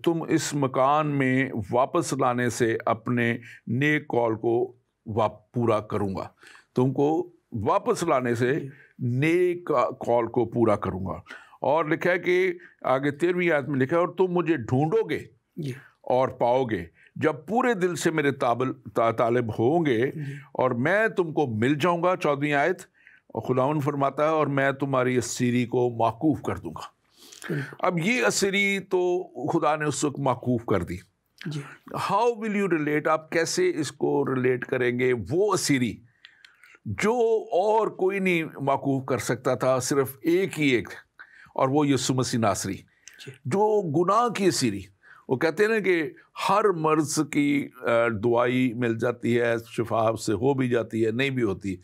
تم اس مکان میں واپس لانے سے اپنے نیک کال کو پورا کروں گا. تم کو واپس لانے سے نیک کال کو پورا کروں گا. اور لکھا ہے کہ آگے 13ویں آیت میں لکھا ہے اور تم مجھے ڈھونڈو گے اور پاؤ گے جب پورے دل سے میرے طالب ہوں گے، اور میں تم کو مل جاؤں گا. 14ویں آیت خداوند فرماتا ہے اور میں تمہاری اسیری کو موقوف کر دوں گا. اب یہ اسیری تو خدا نے اس وقت موقوف کر دی، جی ہاؤ ول یو ریلیٹ، آپ کیسے اس کو ریلیٹ کریں گے؟ وہ اسیری جو اور کوئی نہیں موقوف کر سکتا تھا، صرف ایک ہی ایک، اور وہ یسوع مسیح ناصری، جو گناہ کی اسیری. وہ کہتے ہیں نا کہ ہر مرض کی دوائی مل جاتی ہے، شفا سے ہو بھی جاتی ہے، نہیں بھی ہوتی،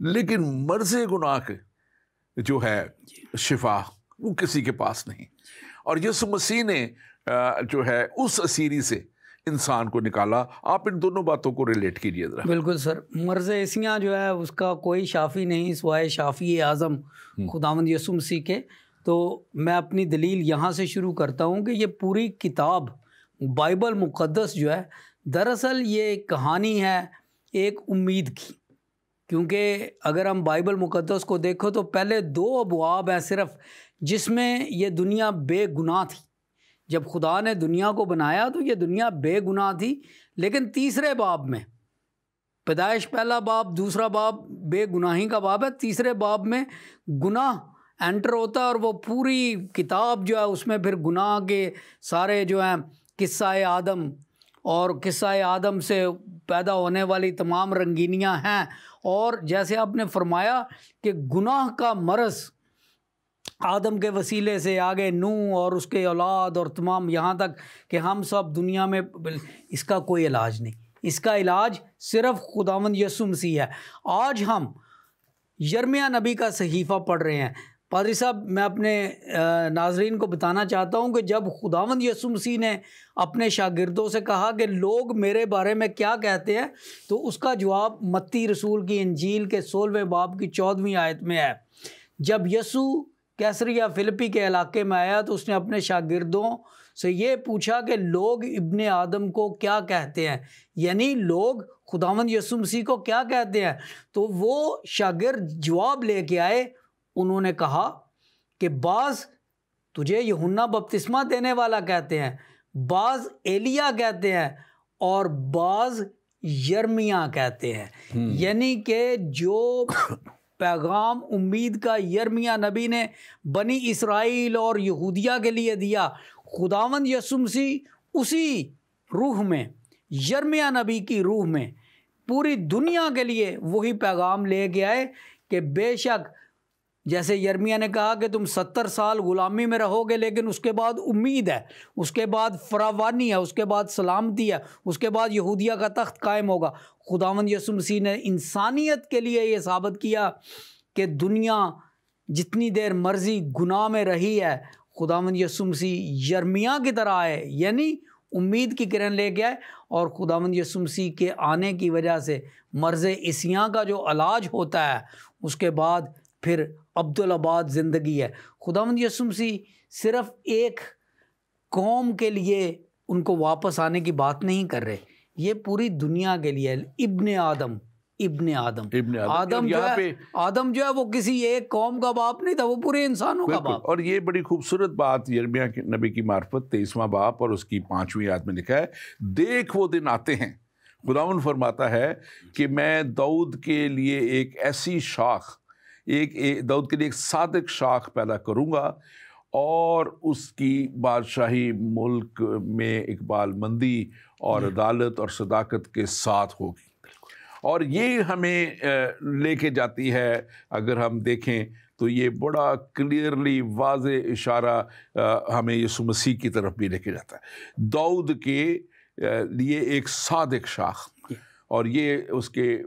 لیکن مرض گناہ کے جو ہے شفا وہ کسی کے پاس نہیں. اور یسوع مسیح نے جو ہے اس اسیری سے انسان کو نکالا. آپ ان دونوں باتوں کو ریلیٹ کیجیے ذرا. بالکل سر، مرض اسیاں جو ہے اس کا کوئی شافی نہیں سوائے شافی اعظم خداوند یسوع مسیح کے. تو میں اپنی دلیل یہاں سے شروع کرتا ہوں کہ یہ پوری کتاب بائبل مقدس جو ہے دراصل یہ ایک کہانی ہے ایک امید کی. کیونکہ اگر ہم بائبل مقدس کو دیکھو تو پہلے 2 ابواب ہیں صرف جس میں یہ دنیا بے گناہ تھی. جب خدا نے دنیا کو بنایا تو یہ دنیا بے گناہ تھی، لیکن تیسرے باب میں، پیدائش پہلا باب، دوسرا باب بے گناہی کا باب ہے، تیسرے باب میں گناہ انٹر ہوتا ہے، اور وہ پوری کتاب جو ہے اس میں پھر گناہ کے سارے جو ہیں قصہ آدم اور قصہ آدم سے پیدا ہونے والی تمام رنگینیاں ہیں. اور جیسے آپ نے فرمایا کہ گناہ کا مرض آدم کے وسیلے سے آگے نوح اور اس کے اولاد اور تمام یہاں تک کہ ہم سب دنیا میں، اس کا کوئی علاج نہیں. اس کا علاج صرف خداوند یسوع مسیح ہے. آج ہم یرمیہ نبی کا صحیفہ پڑھ رہے ہیں. پادری صاحب، میں اپنے ناظرین کو بتانا چاہتا ہوں کہ جب خداوند یسوع مسیح نے اپنے شاگردوں سے کہا کہ لوگ میرے بارے میں کیا کہتے ہیں، تو اس کا جواب متی رسول کی انجیل کے 16ویں باب کی 14ویں آیت میں ہے. جب یسوع کیسریا فلپی کے علاقے میں آیا تو اس نے اپنے شاگردوں سے یہ پوچھا کہ لوگ ابن آدم کو کیا کہتے ہیں، یعنی لوگ خداوند یسوع مسیح کو کیا کہتے ہیں. تو وہ شاگرد جواب لے کے آئے. انہوں نے کہا کہ بعض تجھے یوحنا بپتسمہ دینے والا کہتے ہیں، بعض ایلیا کہتے ہیں، اور بعض یرمیہ کہتے ہیں. یعنی کہ جو پیغام امید کا یرمیہ نبی نے بنی اسرائیل اور یہودیہ کے لیے دیا، خداوند یسوع مسیح اسی روح میں، یرمیہ نبی کی روح میں پوری دنیا کے لیے وہی پیغام لے کے آئے کہ بے شک جیسے یرمیہ نے کہا کہ تم 70 سال غلامی میں رہو گے، لیکن اس کے بعد امید ہے، اس کے بعد فراوانی ہے، اس کے بعد سلامتی ہے، اس کے بعد یہودیہ کا تخت قائم ہوگا. خداوند یسوع مسیح نے انسانیت کے لیے یہ ثابت کیا کہ دنیا جتنی دیر مرضی گناہ میں رہی ہے، خداوند یسوع مسیح یرمیہ کی طرح آئے، یعنی امید کی کرن لے کے آئے. اور خداوند یسوع مسیح کے آنے کی وجہ سے مرض عیسیاں کا جو علاج ہوتا ہے، اس کے بعد پھر عبدالآباد زندگی ہے. خداوند یسوع مسیح صرف ایک قوم کے لیے ان کو واپس آنے کی بات نہیں کر رہے، یہ پوری دنیا کے لیے. آدم جو ہے وہ کسی ایک قوم کا باپ نہیں تھا، وہ پورے انسانوں کا باپ. اور یہ بڑی خوبصورت بات یرمیہ نبی کی معرفت 23واں باب اور اس کی 5ویں آیت میں لکھا ہے، دیکھ وہ دن آتے ہیں، خداوند فرماتا ہے کہ میں داؤد کے لیے ایک ایسی شاخ، داؤد کے لیے ایک صادق شاخ پیدا کروں گا، اور اس کی بادشاہی ملک میں اقبال مندی اور عدالت اور صداقت کے ساتھ ہوگی. اور یہ ہمیں لے کے جاتی ہے، اگر ہم دیکھیں تو یہ بڑا کلیئرلی واضح اشارہ ہمیں یسوع مسیح کی طرف بھی لے کے جاتا ہے. داؤد کے لیے ایک صادق شاخ، اور یہ اس کے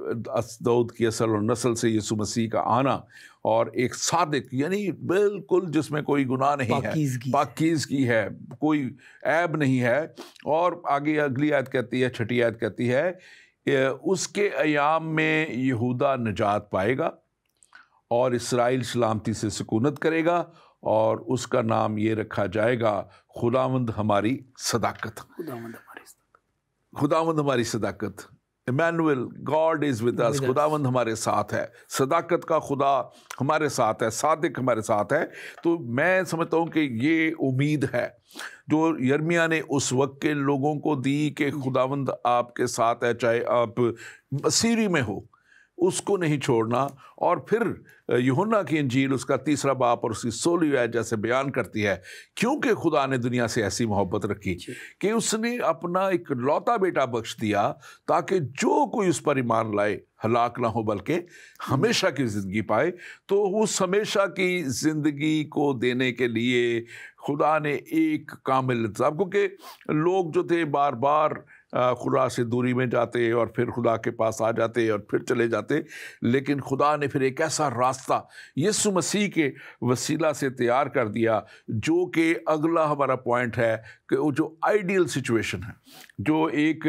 داؤد کی اصل اور نسل سے یسوع مسیح کا آنا، اور ایک صادق یعنی بالکل جس میں کوئی گناہ نہیں ہے، پاکیزگی ہے، کوئی عیب نہیں ہے. اور آگے اگلی آیت کہتی ہے، 6 آیت کہتی ہے، اس کے ایام میں یہودا نجات پائے گا اور اسرائیل سلامتی سے سکونت کرے گا، اور اس کا نام یہ رکھا جائے گا خداوند ہماری صداقت. خداوند ہماری صداقت، Emmanuel, God is with us, خداوند ہمارے ساتھ ہے، صداقت کا خدا ہمارے ساتھ ہے، صادق ہمارے ساتھ ہے. تو میں سمجھتا ہوں کہ یہ امید ہے جو یرمیہ نے اس وقت کے لوگوں کو دی کہ خداوند آپ کے ساتھ ہے، چاہے آپ اسیری میں ہو، اس کو نہیں چھوڑنا. اور پھر یوحنا کی انجیل اس کا 3 باب اور اس کی 16 آیت جیسے بیان کرتی ہے, کیونکہ خدا نے دنیا سے ایسی محبت رکھی کہ اس نے اپنا ایک لوتا بیٹا بخش دیا تاکہ جو کوئی اس پر ایمان لائے ہلاک نہ ہو بلکہ ہمیشہ کی زندگی پائے. تو اس ہمیشہ کی زندگی کو دینے کے لیے خدا نے ایک کامل انتظام, کیونکہ لوگ جو تھے بار بار خدا سے دوری میں جاتے اور پھر خدا کے پاس آ جاتے اور پھر چلے جاتے, لیکن خدا نے پھر ایک ایسا راستہ یسوع مسیح کے وسیلہ سے تیار کر دیا, جو کہ اگلا ہمارا پوائنٹ ہے کہ وہ جو آئیڈیل سچویشن ہے, جو ایک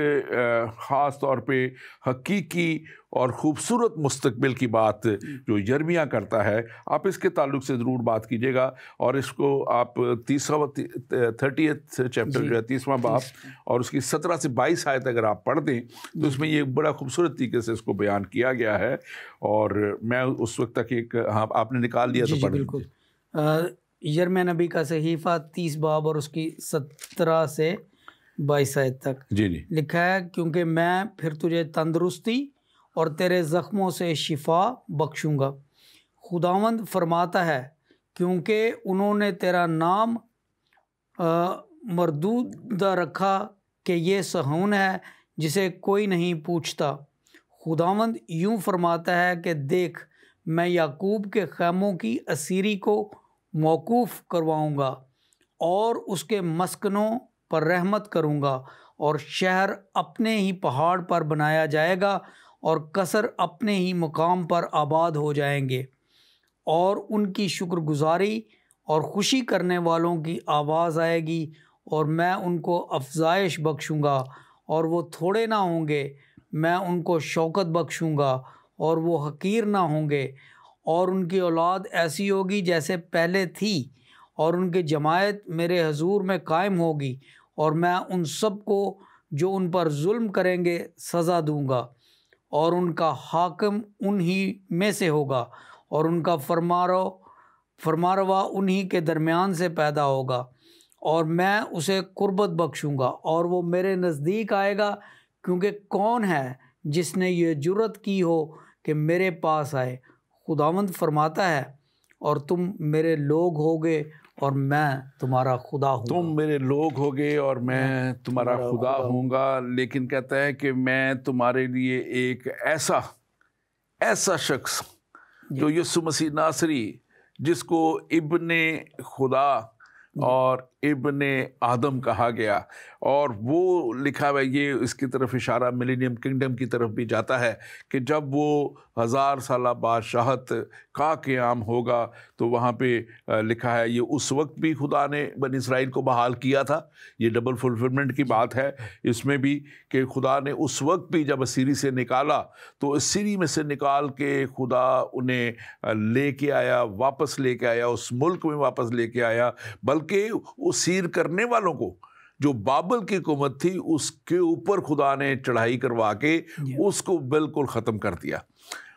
خاص طور پہ حقیقی اور خوبصورت مستقبل کی بات جو یرمیہ کرتا ہے. آپ اس کے تعلق سے ضرور بات کیجیے گا, اور اس کو آپ 30th چیپٹر جو ہے 30واں باب اور اس کی 17 سے 22 آیت اگر آپ پڑھ دیں تو اس میں یہ بڑا خوبصورت طریقے سے اس کو بیان کیا گیا ہے. اور میں اس وقت تک ایک آپ نے نکال لیا تو پڑھ بالکل. یرمیہ نبی کا صحیفہ 30 باب اور اس کی 17 سے 22 آیت تک لکھا ہے, کیونکہ میں پھر تجھے تندرستی اور تیرے زخموں سے شفا بخشوں گا. خداوند فرماتا ہے, کیونکہ انہوں نے تیرا نام مردودہ رکھا کہ یہ صہیون ہے جسے کوئی نہیں پوچھتا. خداوند یوں فرماتا ہے کہ دیکھ, میں یعقوب کے خیموں کی اسیری کو موقوف کرواؤں گا اور اس کے مسکنوں پر رحمت کروں گا, اور شہر اپنے ہی پہاڑ پر بنایا جائے گا اور قصر اپنے ہی مقام پر آباد ہو جائیں گے, اور ان کی شکر گزاری اور خوشی کرنے والوں کی آواز آئے گی, اور میں ان کو افزائش بخشوں گا اور وہ تھوڑے نہ ہوں گے. میں ان کو شوکت بخشوں گا اور وہ حقیر نہ ہوں گے, اور ان کی اولاد ایسی ہوگی جیسے پہلے تھی, اور ان کی جماعت میرے حضور میں قائم ہوگی, اور میں ان سب کو جو ان پر ظلم کریں گے سزا دوں گا, اور ان کا حاکم انہی میں سے ہوگا, اور ان کا فرماروا انہی کے درمیان سے پیدا ہوگا, اور میں اسے قربت بخشوں گا اور وہ میرے نزدیک آئے گا. کیونکہ کون ہے جس نے یہ جرت کی ہو کہ میرے پاس آئے, خداوند فرماتا ہے, اور تم میرے لوگ ہوگے اور میں تمہارا خدا ہوں گا. تم میرے لوگ ہوگے اور میں تمہارا خدا ہوں گا. لیکن کہتا ہے کہ میں تمہارے لیے ایک ایسا شخص جو یسوع مسیح ناصری, جس کو ابن خدا اور ابن آدم کہا گیا, اور وہ لکھا ہوا یہ اس کی طرف اشارہ ملینیم کنگڈم کی طرف بھی جاتا ہے کہ جب وہ 1000 سالہ بادشاہت کا قیام ہوگا تو وہاں پہ لکھا ہے یہ اس وقت بھی خدا نے بنی اسرائیل کو بحال کیا تھا. یہ ڈبل فلفلمنٹ کی بات ہے اس میں بھی کہ خدا نے اس وقت بھی جب اسیری سے نکالا تو اسیری میں سے نکال کے خدا انہیں لے کے آیا, واپس لے کے آیا, اس ملک میں واپس لے کے آیا, بلکہ اسیر کرنے والوں کو جو بابل کی حکومت تھی اس کے اوپر خدا نے چڑھائی کروا کے اس کو بالکل ختم کر دیا,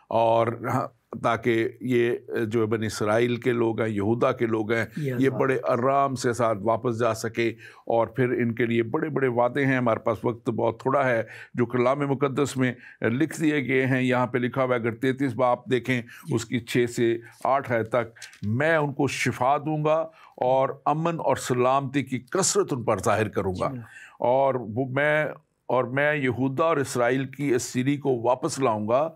اور تاکہ یہ جو بنی اسرائیل کے لوگ ہیں, یہودا کے لوگ ہیں, یہ بڑے آرام سے ساتھ واپس جا سکے. اور پھر ان کے لیے بڑے بڑے وعدے ہیں. ہمارے پاس وقت بہت تھوڑا ہے جو کلام مقدس میں لکھ دیے گئے ہیں. یہاں پہ لکھا ہوا ہے, اگر 33 باب دیکھیں اس کی 6 سے 8 آیت تک, میں ان کو شفا دوں گا اور امن اور سلامتی کی کثرت ان پر ظاہر کروں گا, اور میں یہودا اور اسرائیل کی اسیری کو واپس لاؤں گا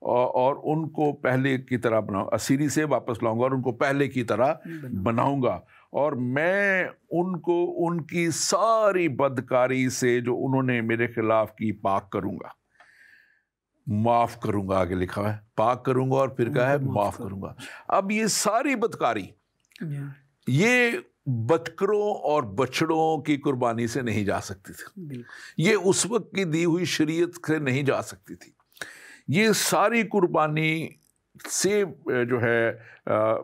اور ان کو پہلے کی طرح اسیری سے واپس لاؤں گا اور ان کو پہلے کی طرح بناؤں گا, اور میں ان کو ان کی ساری بدکاری سے جو انہوں نے میرے خلاف کی پاک کروں گا, معاف کروں گا. آگے لکھا ہے پاک کروں گا اور پھر کہا ہے معاف کروں گا. اب یہ ساری بدکاری یہ بکروں اور بچڑوں کی قربانی سے نہیں جا سکتی تھی, یہ اس وقت کی دی ہوئی شریعت سے نہیں جا سکتی تھی. یہ ساری قربانی سے جو ہے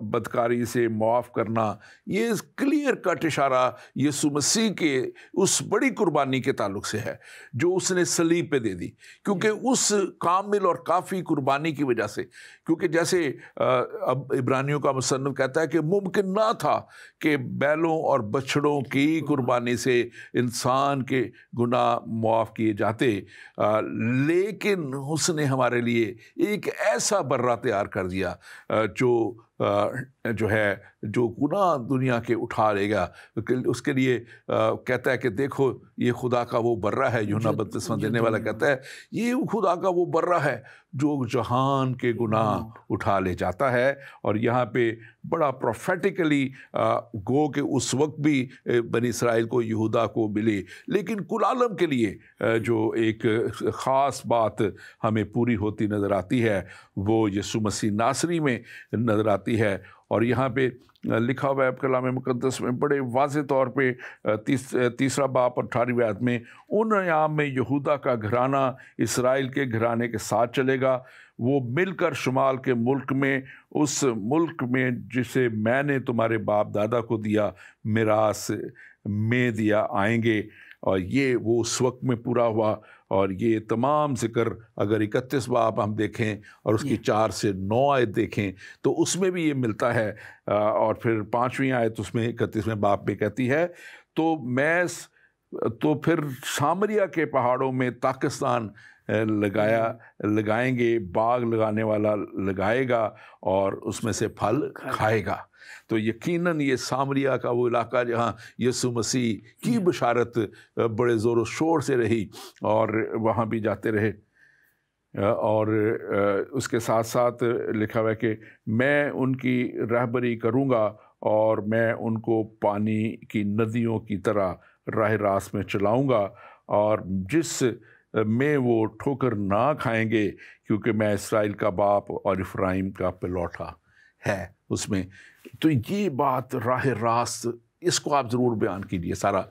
بدکاری سے معاف کرنا، یہ کلیئر کٹ اشارہ یسوع مسیح کے اس بڑی قربانی کے تعلق سے ہے جو اس نے صلیب پہ دے دی، کیونکہ اس کامل اور کافی قربانی کی وجہ سے، کیونکہ جیسے اب عبرانیوں کا مصنف کہتا ہے کہ ممکن نہ تھا کہ بیلوں اور بچھڑوں کی قربانی سے انسان کے گناہ معاف کیے جاتے، لیکن اس نے ہمارے لیے ایک ایسا برہ تیار کر دیا جو ہے جو گناہ دنیا کے اٹھا لے گا۔ اس کے لیے کہتا ہے کہ دیکھو یہ خدا کا وہ برہ ہے، یوحنا 32واں دینے والا کہتا ہے یہ خدا کا وہ برہ ہے جو جہان کے گناہ اٹھا لے جاتا ہے۔ اور یہاں پہ بڑا پروفیٹیکلی گو کہ اس وقت بھی بنی اسرائیل کو، یہودا کو ملی، لیکن کل عالم کے لیے جو ایک خاص بات ہمیں پوری ہوتی نظر آتی ہے وہ یسوع مسیح ناصری میں نظر آتی ہے۔ اور یہاں پہ لکھا ہوا ہے کلام مقدس میں بڑے واضح طور پہ 3 باب اور 18 آیت میں، ان ایام میں یہودا کا گھرانہ اسرائیل کے گھرانے کے ساتھ چلے گا، وہ مل کر شمال کے ملک میں، اس ملک میں جسے میں نے تمہارے باپ دادا کو دیا، میراث میں دیا آئیں گے۔ اور یہ وہ اس وقت میں پورا ہوا۔ اور یہ تمام ذکر اگر 31 باب ہم دیکھیں اور اس کی 4 سے 9 آیت دیکھیں تو اس میں بھی یہ ملتا ہے۔ اور پھر 5ویں آیت اس میں 31ویں باب میں کہتی ہے تو پھر سامریا کے پہاڑوں میں پاکستان لگائیں گے، باغ لگانے والا لگائے گا اور اس میں سے پھل کھائے گا۔ تو یقیناً یہ سامریا کا وہ علاقہ جہاں یسوع مسیح کی بشارت بڑے زور و شور سے رہی اور وہاں بھی جاتے رہے۔ اور اس کے ساتھ ساتھ لکھا ہوا ہے کہ میں ان کی رہبری کروں گا اور میں ان کو پانی کی ندیوں کی طرح راہ راست میں چلاؤں گا، اور جس میں وہ ٹھوکر نہ کھائیں گے، کیونکہ میں اسرائیل کا باپ اور افرائیم کا پلوٹا ہے اس میں۔ تو یہ بات راہ راست، اس کو آپ ضرور بیان کیجیے سارا،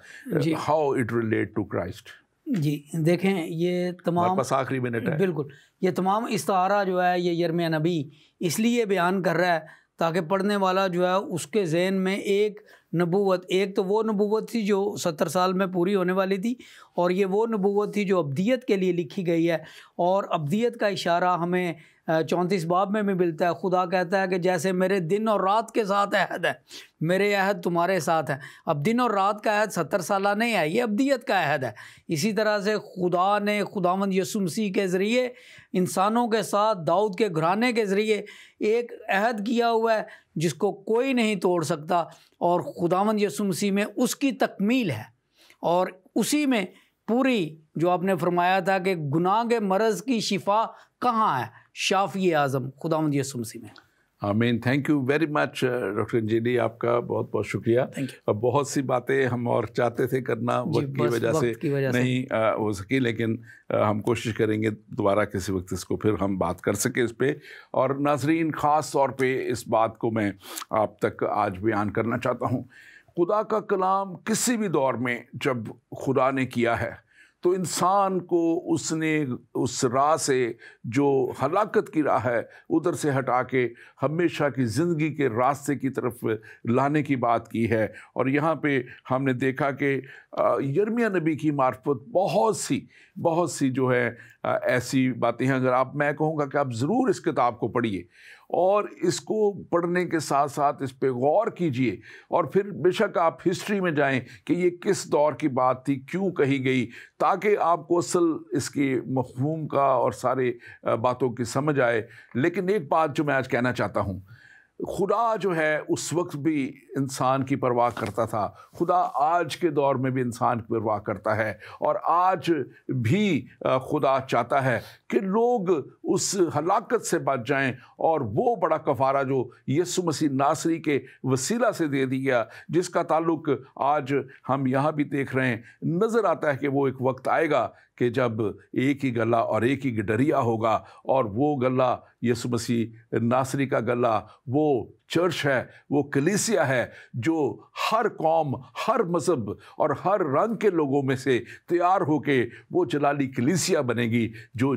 how it relate to Christ. جی دیکھیں، یہ تمام بس آخری منٹ ہے، بالکل یہ تمام استعارہ جو ہے یہ یرمیہ نبی اس لیے بیان کر رہا ہے تاکہ پڑھنے والا جو ہے اس کے ذہن میں ایک نبوت، ایک تو وہ نبوت تھی جو 70 سال میں پوری ہونے والی تھی، اور یہ وہ نبوت تھی جو ابدیت کے لیے لکھی گئی ہے۔ اور ابدیت کا اشارہ ہمیں 34 باب میں بھی ملتا ہے۔ خدا کہتا ہے کہ جیسے میرے دن اور رات کے ساتھ عہد ہے، میرے عہد تمہارے ساتھ ہے۔ اب دن اور رات کا عہد 70 سالہ نہیں ہے، یہ ابدیت کا عہد ہے۔ اسی طرح سے خدا نے خداوند یسوع مسیح کے ذریعے انسانوں کے ساتھ، داؤد کے گھرانے کے ذریعے ایک عہد کیا ہوا ہے جس کو کوئی نہیں توڑ سکتا، اور خداوند یسوع مسیح میں اس کی تکمیل ہے۔ اور اسی میں پوری جو آپ نے فرمایا تھا کہ گناہ کے مرض کی شفا کہاں ہے، شافی اعظم خداوند یسوع مسیح میں۔ آمین۔ Thank you very much doctor Anjeeli, آپ کا بہت بہت شکریہ۔ بہت سی باتیں ہم اور چاہتے تھے کرنا، وقت کی وجہ سے نہیں ہو سکی، لیکن ہم کوشش کریں گے دوبارہ کسی وقت اس کو پھر ہم بات کر سکیں اس پہ۔ اور ناظرین، خاص طور پہ اس بات کو میں آپ تک آج بیان کرنا چاہتا ہوں، خدا کا کلام کسی بھی دور میں جب خدا نے کیا ہے تو انسان کو اس نے اس راہ سے جو ہلاکت کی راہ ہے ادھر سے ہٹا کے ہمیشہ کی زندگی کے راستے کی طرف لانے کی بات کی ہے۔ اور یہاں پہ ہم نے دیکھا کہ یرمیہ نبی کی معرفت بہت سی جو ہے ایسی باتیں ہیں۔ اگر میں کہوں گا کہ آپ ضرور اس کتاب کو پڑھیے اور اس کو پڑھنے کے ساتھ ساتھ اس پہ غور کیجئے، اور پھر بے شک آپ ہسٹری میں جائیں کہ یہ کس دور کی بات تھی، کیوں کہی گئی، تاکہ آپ کو اصل اس کی مفہوم کا اور سارے باتوں کی سمجھ آئے۔ لیکن ایک بات جو میں آج کہنا چاہتا ہوں، خدا جو ہے اس وقت بھی انسان کی پرواہ کرتا تھا، خدا آج کے دور میں بھی انسان کی پرواہ کرتا ہے، اور آج بھی خدا چاہتا ہے کہ لوگ اس ہلاکت سے بچ جائیں، اور وہ بڑا کفارہ جو یسوع مسیح ناصری کے وسیلہ سے دے دیا، جس کا تعلق آج ہم یہاں بھی دیکھ رہے ہیں، نظر آتا ہے کہ وہ ایک وقت آئے گا کہ جب ایک ہی گلہ اور ایک ہی گڈریا ہوگا، اور وہ گلہ یسوع مسیح ناصری کا گلہ وہ چرچ ہے، وہ کلیسیا ہے جو ہر قوم، ہر مذہب اور ہر رنگ کے لوگوں میں سے تیار ہو کے وہ جلالی کلیسیا بنے گی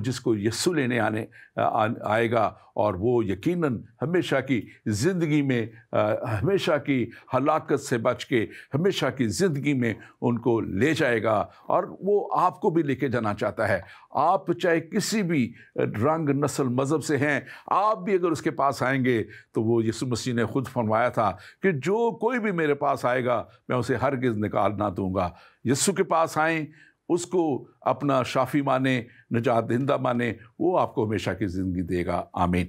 جس کو یسوع لینے آئے گا، اور وہ یقیناً ہمیشہ کی زندگی میں، ہمیشہ کی ہلاکت سے بچ کے ہمیشہ کی زندگی میں ان کو لے جائے گا، اور وہ آپ کو بھی لے کے جانا چاہتا ہے۔ آپ چاہے کسی بھی رنگ، نسل، مذہب سے ہیں، آپ بھی اگر اس کے پاس آئیں گے تو وہ یسوع مسیح نے خود فرمایا تھا کہ جو کوئی بھی میرے پاس آئے گا میں اسے ہرگز نکال نہ دوں گا۔ یسوع کے پاس آئیں، اس کو اپنا شافی مانیں، نجات دہندہ مانیں، وہ آپ کو ہمیشہ کی زندگی دے گا۔ آمین۔